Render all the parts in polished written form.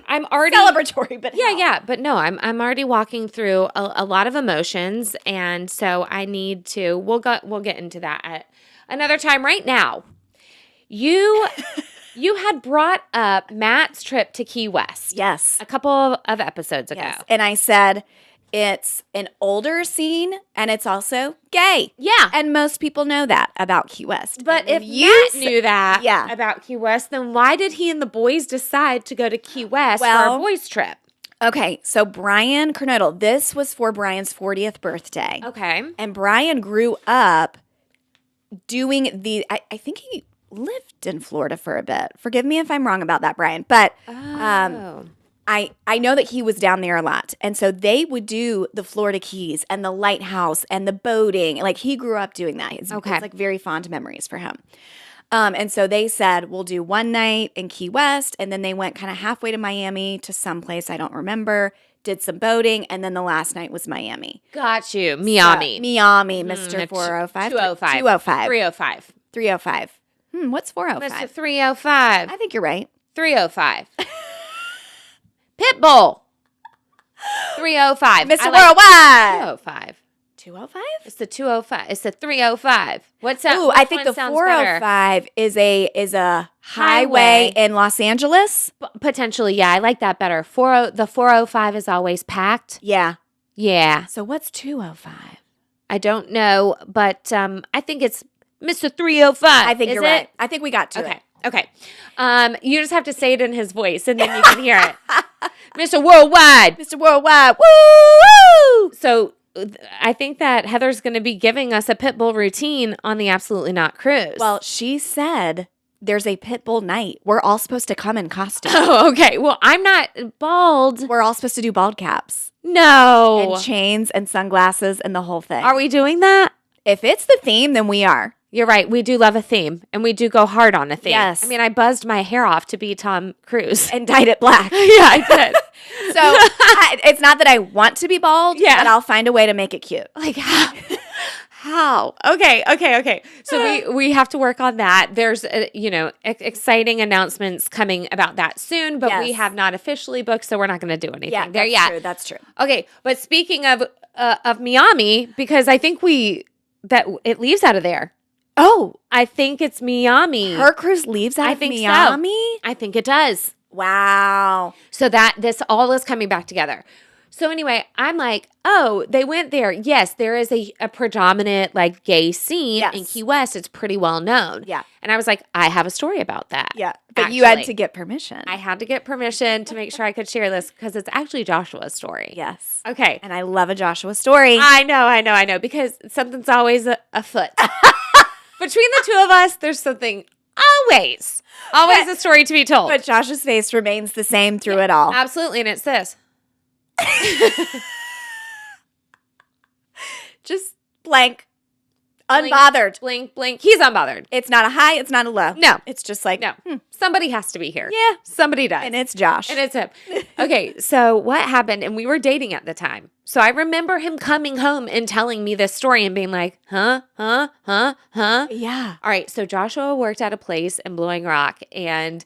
I'm already celebratory, but yeah. But no, I'm already walking through a lot of emotions, and so I need to. We'll get into that at another time. Right now, you had brought up Matt's trip to Key West. Yes, a couple of episodes ago, and I said it's an older scene and it's also gay. Yeah, and most people know that about Key West. But if Matt knew that about Key West, then why did he and the boys decide to go to Key West for a boys' trip? Okay, so Brian Kernodle, this was for Brian's 40th birthday. Okay. And Brian grew up doing I think he lived in Florida for a bit. Forgive me if I'm wrong about that, Brian. But I know that he was down there a lot. And so they would do the Florida Keys and the lighthouse and the boating. Like he grew up doing that. It's like very fond memories for him. And so they said, we'll do one night in Key West. And then they went kind of halfway to Miami to someplace I don't remember, did some boating. And then the last night was Miami. Got you. Miami. Miami, Mr. 405. 205. 205. 305. 305. What's 405? Mr. 305. I think you're right. 305. Pitbull. 305. Mr. Worldwide. 205. 205? It's the 205. It's the 305. What's that? Ooh, I think the 405 is a highway in Los Angeles. Potentially, yeah. I like that better. The 405 is always packed. Yeah. Yeah. So what's 205? I don't know, but I think it's Mr. 305. I think you're right. I think we got to it. Okay. You just have to say it in his voice, and then you can hear it. Mr. Worldwide. Mr. Worldwide. Woo! So I think that Heather's going to be giving us a Pitbull routine on the Absolutely Not cruise. Well, she said there's a Pitbull night. We're all supposed to come in costume. Oh, okay. Well, I'm not bald. We're all supposed to do bald caps. No. And chains and sunglasses and the whole thing. Are we doing that? If it's the theme, then we are. You're right. We do love a theme, and we do go hard on a theme. Yes. I mean, I buzzed my hair off to be Tom Cruise. And dyed it black. Yeah, I did. So it's not that I want to be bald, but I'll find a way to make it cute. Like how? Okay. So we have to work on that. There's exciting announcements coming about that soon, but we have not officially booked, so we're not going to do anything there yet. True. That's true. Okay, but speaking of Miami, because I think that it leaves out of there. Oh, I think it's Miami. Her cruise leaves out of Miami? So. I think it does. Wow. So that this all is coming back together. So anyway, I'm like, oh, they went there. Yes, there is a predominant like gay scene in Key West. It's pretty well known. Yeah. And I was like, I have a story about that. Yeah. But you had to get permission. I had to get permission to make sure I could share this because it's actually Joshua's story. Yes. Okay. And I love a Joshua story. I know. Because something's always afoot. Between the two of us, there's something always a story to be told. But Josh's face remains the same through it all. Absolutely. And it's this. Just blank. Unbothered. Blink. He's unbothered. It's not a high. It's not a low. No. It's just like, somebody has to be here. Yeah. Somebody does. And it's Josh. And it's him. Okay. So what happened? And we were dating at the time. So I remember him coming home and telling me this story and being like, huh? Yeah. All right. So Joshua worked at a place in Blowing Rock and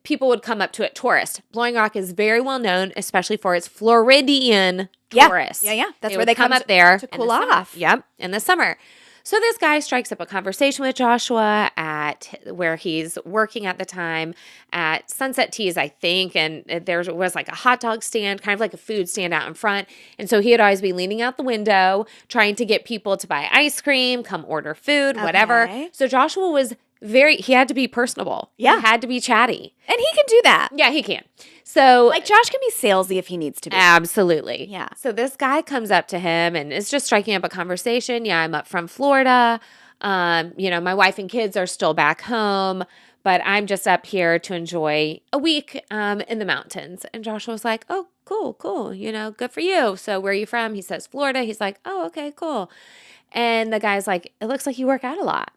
people would come up to it, tourists. Blowing Rock is very well known, especially for its Floridian tourists. Yeah. That's where they come up there to cool off. Yep, in the summer. So this guy strikes up a conversation with Joshua at where he's working at the time at Sunset Teas, I think, and there was like a hot dog stand, kind of like a food stand out in front. And so he would always be leaning out the window, trying to get people to buy ice cream, come order food, whatever. Okay. So Joshua was he had to be personable. Yeah. He had to be chatty. And he can do that. Yeah, he can. So like Josh can be salesy if he needs to be. Absolutely. Yeah. So this guy comes up to him and is just striking up a conversation. Yeah, I'm up from Florida. My wife and kids are still back home, but I'm just up here to enjoy a week in the mountains. And Joshua was like, oh, cool. Good for you. So where are you from? He says, Florida. He's like, oh, okay, cool. And the guy's like, it looks like you work out a lot.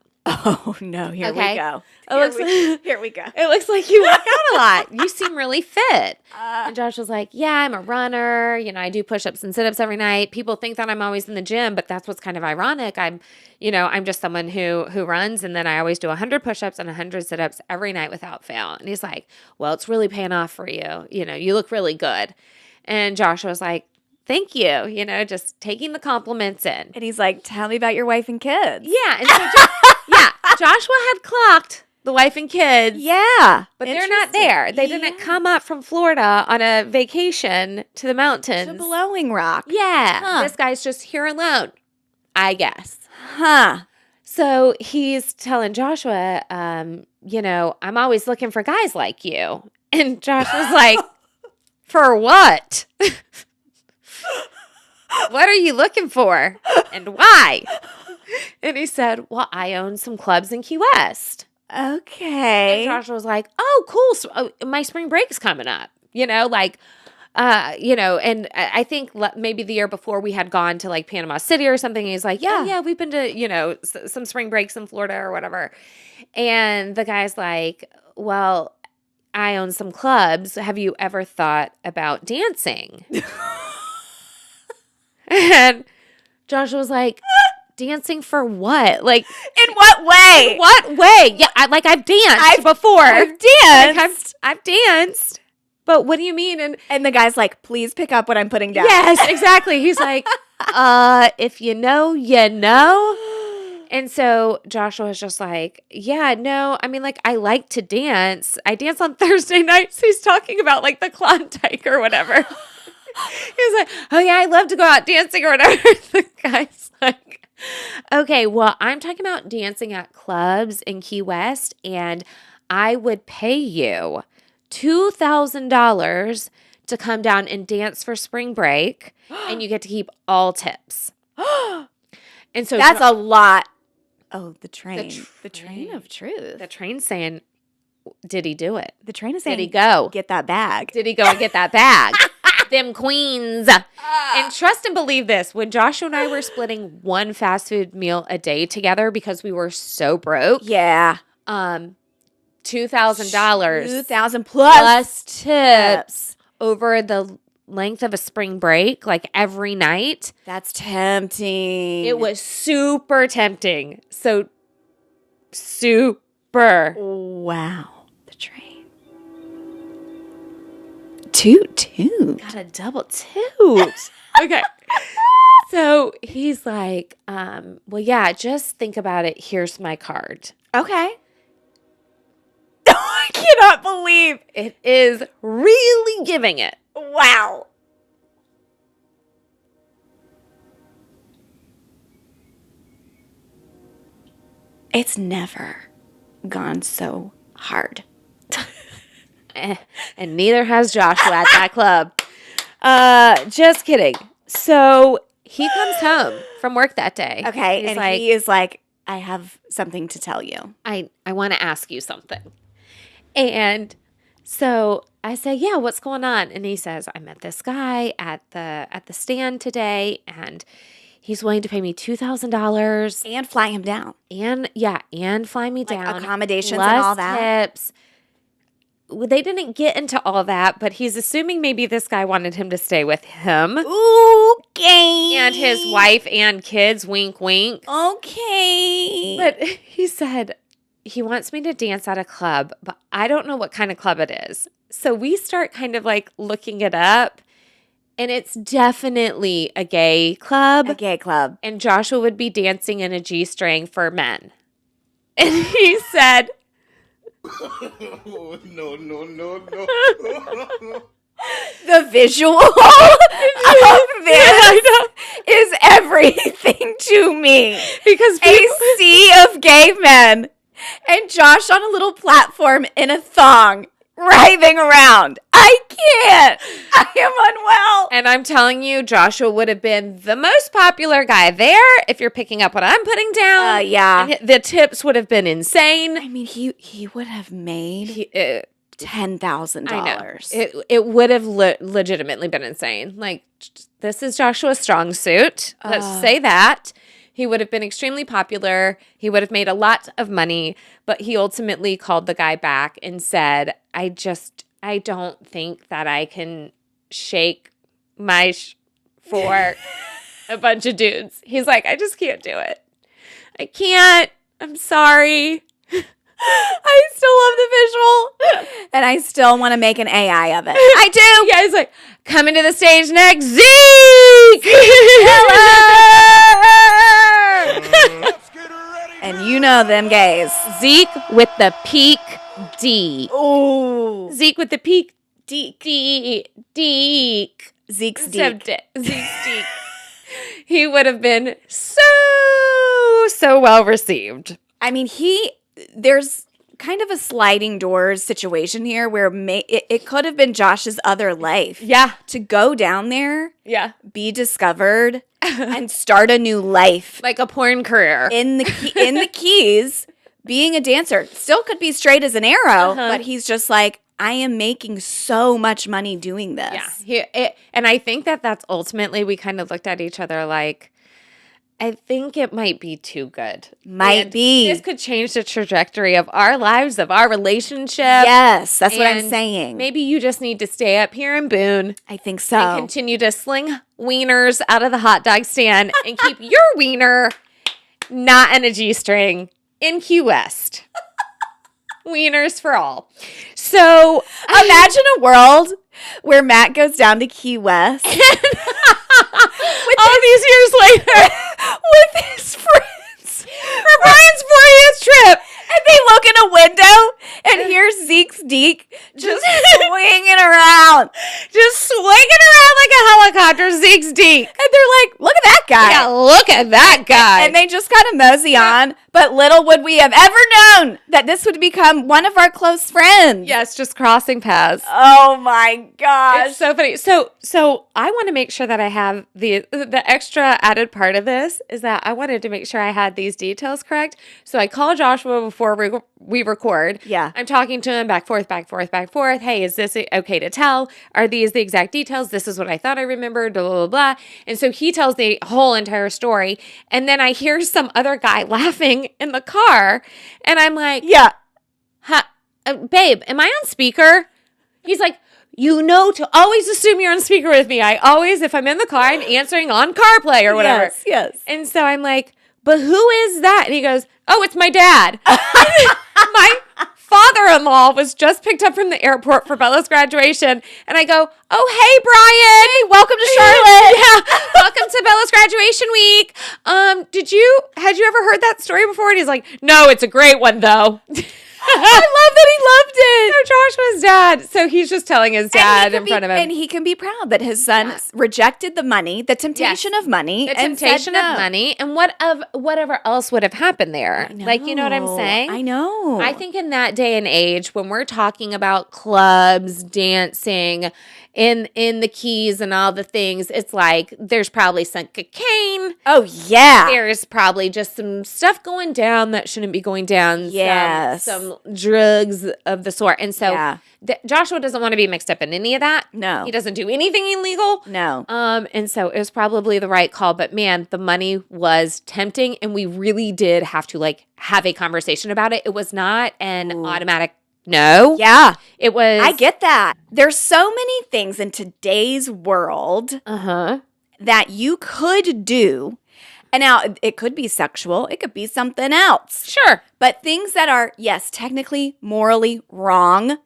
Oh, no. Here we Okay. go. Here we go. It looks like you work out a lot. You seem really fit. And Josh was like, yeah, I'm a runner. You know, I do push-ups and sit-ups every night. People think that I'm always in the gym, but that's what's kind of ironic. I'm just someone who runs, and then I always do 100 push-ups and 100 sit-ups every night without fail. And he's like, well, it's really paying off for you. You know, you look really good. And Josh was like, thank you. You know, just taking the compliments in. And he's like, tell me about your wife and kids. Yeah. And so Joshua had clocked the wife and kids. Yeah. But they're not there. They didn't come up from Florida on a vacation to the mountains. To Blowing Rock. Yeah. Huh. This guy's just here alone, I guess. Huh. So he's telling Joshua, you know, I'm always looking for guys like you. And Josh was like, for what? What are you looking for? And why? And he said, well, I own some clubs in Key West. Okay. And Joshua was like, oh, cool. So, my spring break's coming up, you know, like, and I think maybe the year before we had gone to like Panama City or something. He's like, yeah, we've been to, you know, some spring breaks in Florida or whatever. And the guy's like, well, I own some clubs. Have you ever thought about dancing? And Joshua was like, dancing for what? Like, in what way? What way? Yeah, I've danced before. I've danced. I've danced. But what do you mean? And the guy's like, please pick up what I'm putting down. Yes, exactly. He's like, if you know, you know. And so Joshua was just like, yeah, no, I mean, like, I like to dance. I dance on Thursday nights. He's talking about like the Klondike or whatever. He's like, oh yeah, I love to go out dancing or whatever. The guy's like, okay, well, I'm talking about dancing at clubs in Key West, and I would pay you $2,000 to come down and dance for spring break, and you get to keep all tips. And so that's a lot. Oh, the train. The train of truth. The train's saying, did he do it? The train is saying, did he go? Get that bag. Did he go and get that bag? Them queens. And trust and believe this, when Joshua and I were splitting one fast food meal a day together because we were so broke. Yeah. $2,000. $2,000 plus tips over the length of a spring break, like every night. That's tempting. It was super tempting. So super. Wow. The train. Toot. Got a double toot. Okay. So he's like, well, yeah, just think about it. Here's my card. Okay. I cannot believe it is really giving it. Wow. It's never gone so hard. And neither has Joshua at that club. Just kidding. So he comes home from work that day. Okay. And like, he is like, I have something to tell you. I want to ask you something. And so I say, yeah, what's going on? And he says, I met this guy at the stand today, and he's willing to pay me $2,000 and fly him down. And fly me down. Accommodations and all that. Tips. They didn't get into all that, but he's assuming maybe this guy wanted him to stay with him. Okay. And his wife and kids, wink, wink. Okay. But he said he wants me to dance at a club, but I don't know what kind of club it is. So we start kind of like looking it up, and it's definitely a gay club. A gay club. And Joshua would be dancing in a G-string for men. And he said... No. The visual of this is everything to me. Because a sea of gay men and Josh on a little platform in a thong writhing around. I can't. I am unwell. And I'm telling you, Joshua would have been the most popular guy there if you're picking up what I'm putting down. Yeah. And the tips would have been insane. I mean, he would have made $10,000. I know. It would have legitimately been insane. Like, this is Joshua's strong suit. Let's say that. He would have been extremely popular. He would have made a lot of money, but he ultimately called the guy back and said, I don't think that I can shake my for a bunch of dudes. He's like, I just can't do it. I can't. I'm sorry. I still love the visual, and I still want to make an AI of it. I do. Yeah, he's like, coming to the stage next, Zeke! And you know them gays. Zeke with the peak D. Ooh. Zeke with the peak Deek. Deek. Zeke's Zeke's Deek. Deek. He would have been so well received. I mean, there's kind of a sliding doors situation here where it could have been Josh's other life. Yeah. To go down there, Yeah. be discovered, and start a new life. Like a porn career. In the Keys, being a dancer. Still could be straight as an arrow, but he's just like, I am making so much money doing this. Yeah. And I think that's ultimately, we kind of looked at each other like, I think it might be too good. Might be. This could change the trajectory of our lives, of our relationship. Yes, that's what I'm And saying. Maybe you just need to stay up here in Boone. I think so. And continue to sling wieners out of the hot dog stand and keep your wiener not in a G-string in Key West. Wieners for all. So imagine a world where Matt goes down to Key West all these years later with his friends for Brian's 40th trip. and they look in a window and here's Zeke's Deek just swinging around. Just swinging around like a helicopter, Zeke's Deek. And they're like, look at that guy. Yeah, look at that guy. And they just kind of mosey on. But little would we have ever known that this would become one of our close friends. Yes, just crossing paths. Oh my gosh. It's so funny. So I want to make sure that I have the extra added part of this is that I wanted to make sure I had these details correct. So I call Joshua before we record. Yeah. I'm talking to him back, forth. Hey, is this okay to tell? Are these the exact details? This is what I thought I remembered, blah, blah, blah, blah. And so he tells the whole entire story. And then I hear some other guy laughing in the car. And I'm like, yeah. Babe, am I on speaker? He's like, you know to always assume you're on speaker with me. I always, if I'm in the car, I'm answering on CarPlay or whatever. Yes. And so I'm like, but who is that? And he goes, oh, it's my dad. My father-in-law was just picked up from the airport for Bella's graduation. And I go, oh, hey, Brian. Hey, welcome to Charlotte. Yeah, welcome to Bella's graduation week. Had you ever heard that story before? And he's like, no, it's a great one, though. I love that he loved it. So Joshua's dad. So he's just telling his dad in front of him. And he can be proud that his son rejected the money, the temptation of money. The and temptation said no. of money. And whatever else would have happened there. Like, you know what I'm saying? I know. I think in that day and age, when we're talking about clubs, dancing, in the Keys and all the things, it's like there's probably some cocaine. Oh, yeah. There's probably just some stuff going down that shouldn't be going down. Yes. Some drugs of the sort. And so Joshua doesn't want to be mixed up in any of that. No. He doesn't do anything illegal. No. And so it was probably the right call. But man, the money was tempting. And we really did have to like have a conversation about it. It was not an automatic no. Yeah. It was. I get that. There's so many things in today's world that you could do. And now it could be sexual. It could be something else. Sure. But things that are, yes, technically morally wrong,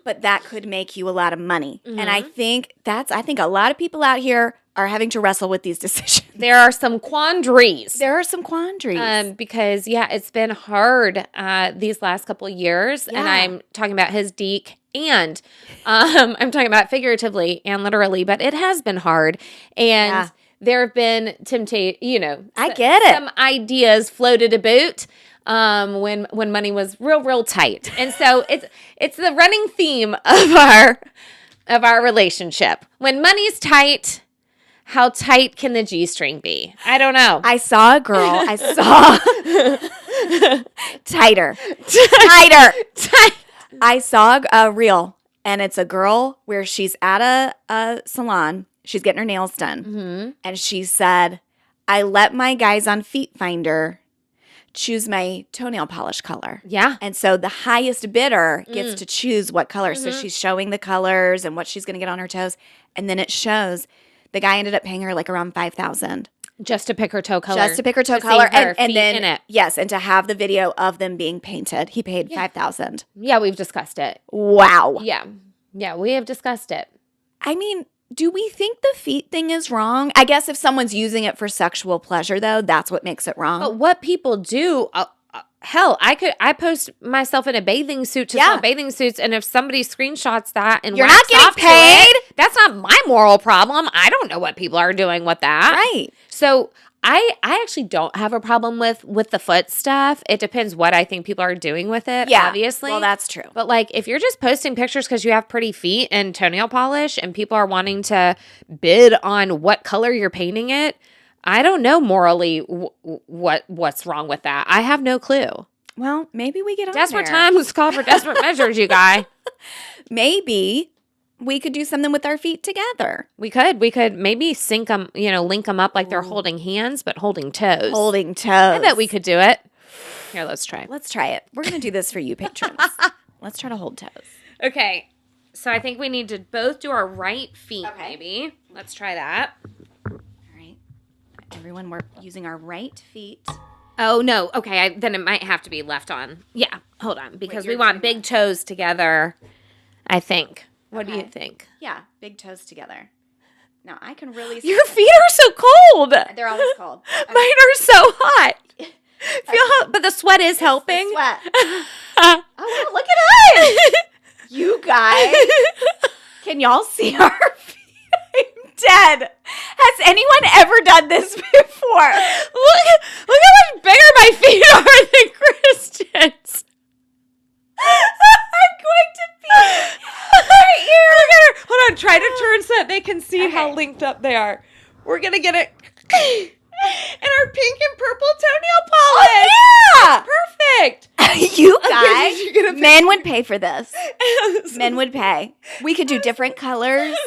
but that could make you a lot of money. And I think a lot of people out here are having to wrestle with these decisions. There are some quandaries. Because, it's been hard these last couple of years. Yeah. And I'm talking about his Deke and I'm talking about figuratively and literally, but it has been hard. And there have been I get it. some ideas floated about when money was real tight. And so it's the running theme of our relationship. When money's tight, how tight can the G-string be? I don't know. I saw a girl. Tighter. I saw a reel, and it's a girl where she's at a salon. She's getting her nails done. And she said, I let my guys on Feet Finder choose my toenail polish color. Yeah. And so the highest bidder gets to choose what color. So she's showing the colors and what she's going to get on her toes. And then it shows the guy ended up paying her like around $5,000. Just to pick her toe color. Just to pick her toe to color. see her And feet then, in it. yes, and to have the video of them being painted. He paid $5,000. Yeah, we've discussed it. Wow. Yeah. Yeah, we have discussed it. I mean, do we think the feet thing is wrong? I guess if someone's using it for sexual pleasure, though, that's what makes it wrong. But what people do, hell, I post myself in a bathing suit to sell bathing suits, and if somebody screenshots that and you're not getting paid, that's not my moral problem. I don't know what people are doing with that. Right. So I actually don't have a problem with the foot stuff. It depends what I think people are doing with it, obviously. Well, that's true. But like if you're just posting pictures because you have pretty feet and toenail polish and people are wanting to bid on what color you're painting it, I don't know morally what's wrong with that. I have no clue. Well, maybe we get on Desperate there. times call for desperate measures, you guys. Maybe we could do something with our feet together. We could maybe sync them, link them up like they're holding hands, but holding toes. Holding toes. I bet we could do it. Here, let's try. Let's try it. We're going to do this for you, patrons. Let's try to hold toes. Okay. So I think we need to both do our right feet, maybe. Let's try that. All right. Everyone, we're using our right feet. Oh, no. Okay. Then it might have to be left on. Yeah. Hold on. Because we want big toes together, I think. What do you think? Yeah. Big toes together. Now, I can really see. Your feet are so cold. They're always cold. Okay. Mine are so hot. But the sweat is helping. Sweat. Oh, wow, look at us. You guys. Can y'all see our feet? I'm dead. Has anyone ever done this before? Look how much bigger my feet are than Christian's. I'm going to pee right here. Hold on, try to turn so that they can see how linked up they are. We're gonna get it. And our pink and purple toenail polish. Oh, yeah. Perfect. You guys, men would pay for this. Men would pay. We could do different colors.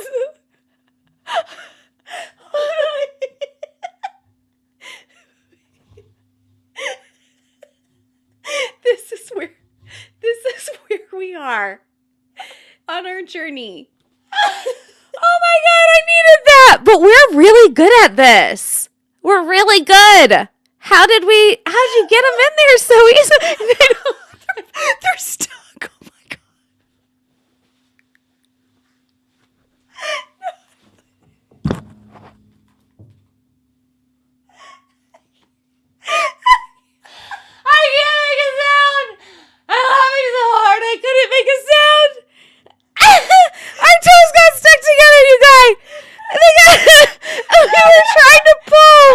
This is where we are on our journey. Oh my God, I needed that. But we're really good at this. We're really good. How'd you get them in there so easily? They're stuck. Oh my God. I can't make a sound. I'm laughing so hard I couldn't make a sound. Our toes got stuck together, you guys. We were trying to pull.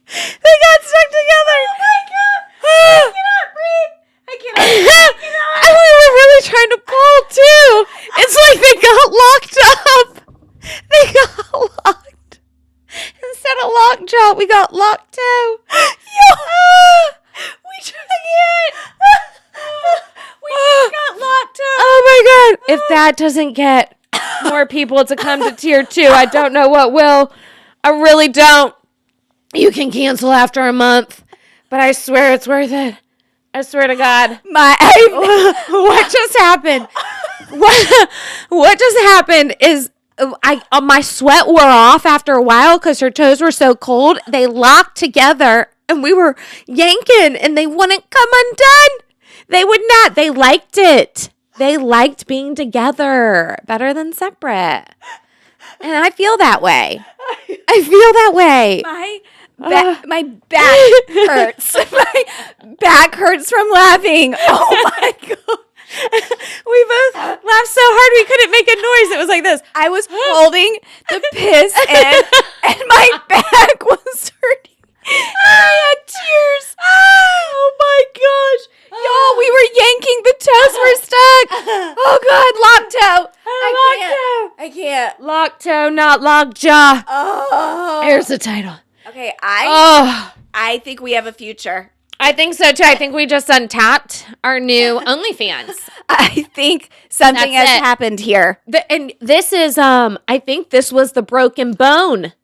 They got stuck together. Oh my God. I cannot breathe. I cannot. And we were really trying to pull too. It's like they got locked up. They got locked. Instead of lockjaw, we got locked too. We just got locked up. Oh my God. If that doesn't get more people to come to tier 2, I don't know what will. I really don't. You can cancel after a month, but I swear it's worth it. I swear to God. What just happened? What just happened is my sweat wore off after a while because her toes were so cold. They locked together and we were yanking and they wouldn't come undone. They would not. They liked it. They liked being together better than separate. And I feel that way. My back hurts. My back hurts from laughing. Oh my God. We both laughed so hard we couldn't make a noise. It was like this. I was holding the piss in and my back was hurting. I had tears. Oh my gosh. Y'all, we were yanking. The toes were stuck. Oh God, locked toe. I can't. Locked toe, not lockjaw. Oh. Here's the title. Okay, I think we have a future. I think so too. I think we just untapped our new OnlyFans. I think something has happened here. And this is, I think this was the broken bone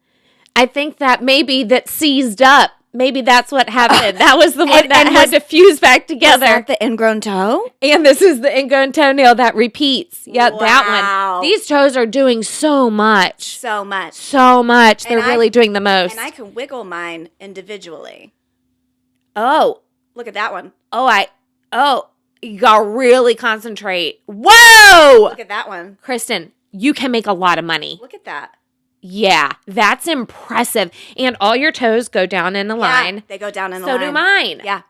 I think that maybe that seized up. Maybe that's what happened. That was the one that had to fuse back together. Is that the ingrown toe? And this is the ingrown toenail that repeats. Yeah, that one. These toes are doing so much. So much. So much. They're really doing the most. And I can wiggle mine individually. Oh. Look at that one. You gotta really concentrate. Whoa! Look at that one. Kristen, you can make a lot of money. Look at that. Yeah, that's impressive. And all your toes go down in a line. They go down in a line. So do mine. Yeah.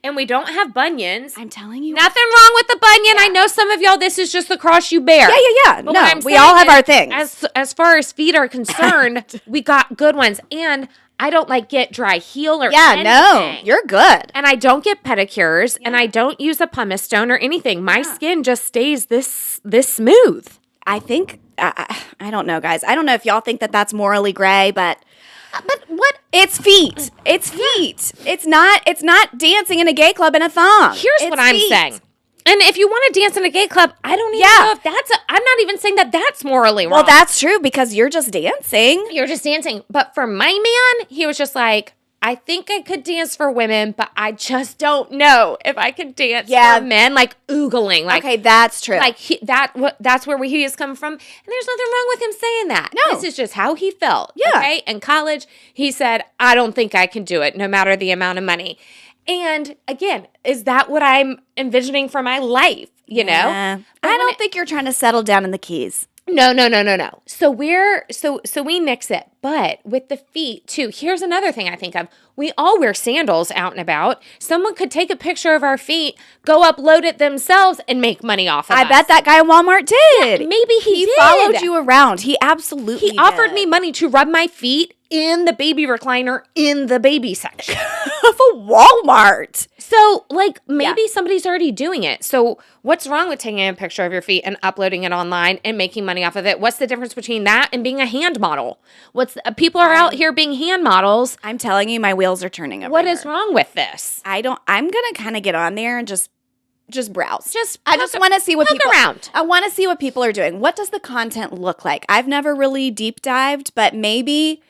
And we don't have bunions. I'm telling you. Nothing wrong with the bunion. Yeah. I know some of y'all, this is just the cross you bear. Yeah. But no, we all have our things. As far as feet are concerned, we got good ones. And I don't get dry heel or anything. No, you're good. And I don't get pedicures and I don't use a pumice stone or anything. My skin just stays this smooth. I think, I don't know, guys. I don't know if y'all think that that's morally gray, but what? It's feet. It's feet. It's not dancing in a gay club in a thong. Here's what I'm saying. And if you want to dance in a gay club, I don't even know if I'm not even saying that that's morally wrong. Well, that's true because you're just dancing. You're just dancing. But for my man, he was just like, I think I could dance for women, but I just don't know if I could dance for men, oogling. Okay, that's true. That's where he is coming from. And there's nothing wrong with him saying that. No. This is just how he felt. Yeah. Okay? In college, he said, I don't think I can do it, no matter the amount of money. And again, is that what I'm envisioning for my life? You know? I don't think you're trying to settle down in the Keys. No. So we nix it. But with the feet too, here's another thing I think of. We all wear sandals out and about. Someone could take a picture of our feet, go upload it themselves, and make money off of us. I bet that guy at Walmart did. Yeah, maybe he did. Followed you around. He absolutely did. Offered me money to rub my feet in the baby recliner in the baby section of a Walmart. So, maybe somebody's already doing it. So, what's wrong with taking a picture of your feet and uploading it online and making money off of it? What's the difference between that and being a hand model? People are out here being hand models. I'm telling you, my wheels are turning over. What is wrong with this? I'm going to kind of get on there and just browse. I just want to see what people around. I want to see what people are doing. What does the content look like? I've never really deep dived, but maybe.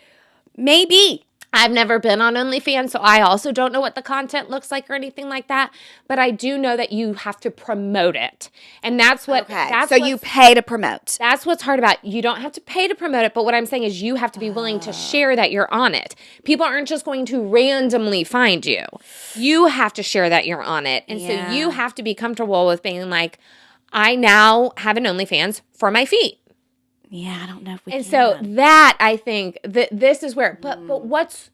I've never been on OnlyFans, so I also don't know what the content looks like or anything like that. But I do know that you have to promote it. And that's what... Okay, so you pay to promote. That's what's hard about it. You don't have to pay to promote it, but what I'm saying is you have to be willing to share that you're on it. People aren't just going to randomly find you. You have to share that you're on it. And so you have to be comfortable with being like, I now have an OnlyFans for my feet. Yeah, I don't know if we can. And so that, I think, this is where, but what's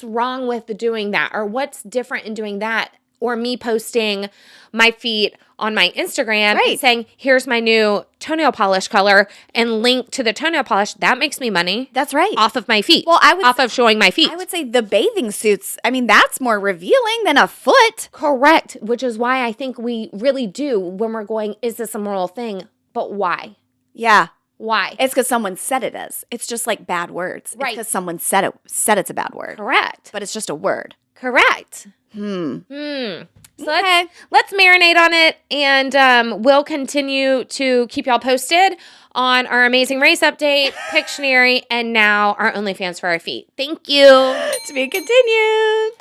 wrong with doing that? Or what's different in doing that? Or me posting my feet on my Instagram and saying, here's my new toenail polish color and link to the toenail polish. That makes me money. That's right. Off of my feet. Well, off of showing my feet. I would say the bathing suits, that's more revealing than a foot. Correct. Which is why I think we really do when we're going, is this a moral thing? But why? Yeah. Why? It's because someone said it is. It's just like bad words. Right. It's because someone said it's a bad word. Correct. But it's just a word. Correct. So Okay. let's marinate on it, and we'll continue to keep y'all posted on our Amazing Race update, Pictionary, and now our OnlyFans for our feet. Thank you. To be continued.